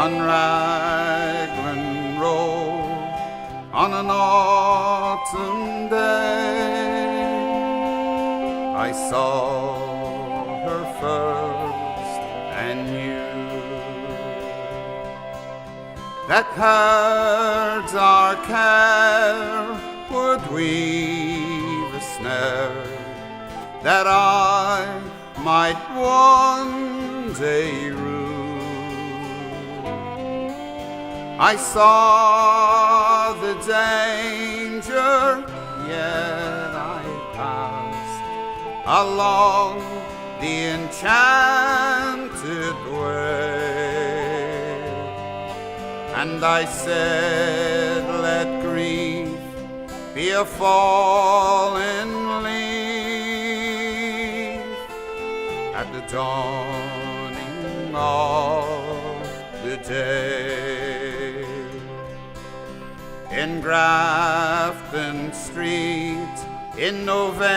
on Raglan Road on an autumn day. I saw her first and knew that her dark hair would weave a snare that I might one day rue. I saw the danger, yet I passed along the enchanted way. And I said, let grief be a fallen leaf at the dawning of the day. In Grafton Street in November,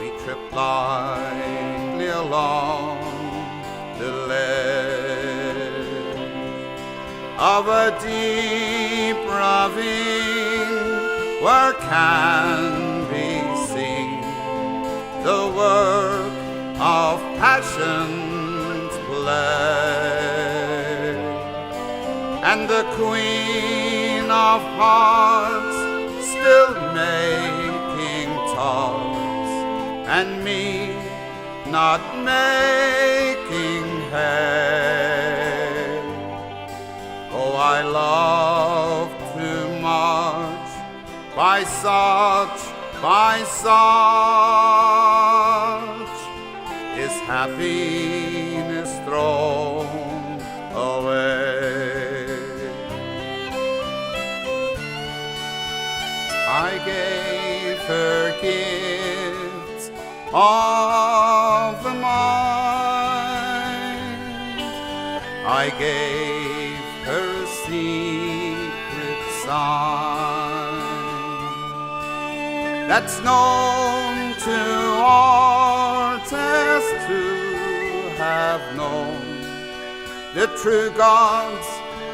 we tripped lightly along the ledge of a deep ravine where can be seen the work of passion's play. And the Queen of Hearts still making tarts, and me not making hay. Oh, I love to march by such is happiness thrown away. I gave her gifts of the mind. I gave her secret sign that's known to artists who have known the true gods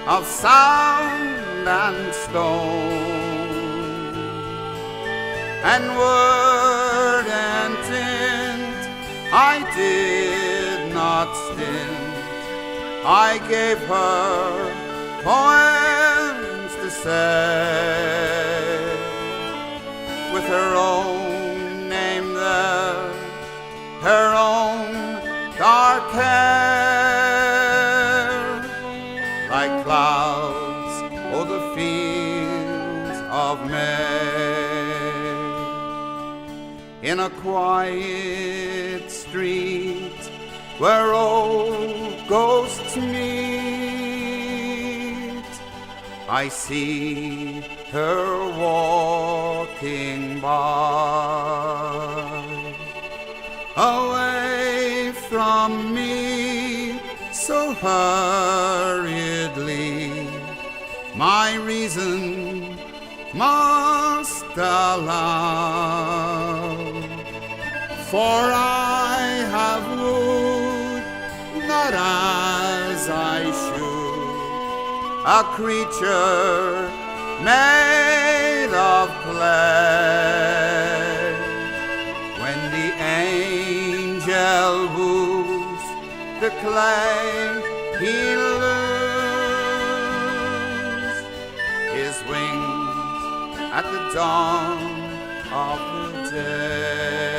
of sound and stone. And word and tint I did not stint. I gave her poems to say, with her own name there, her own dark hair, like clouds o'er the fields of May. In a quiet street where old ghosts meet, I see her walking by, away from me so hurriedly. My reason must allow, for I have wooed, not as I should, a creature made of clay. When the angel woos the clay, he loses his wings at the dawn of the day.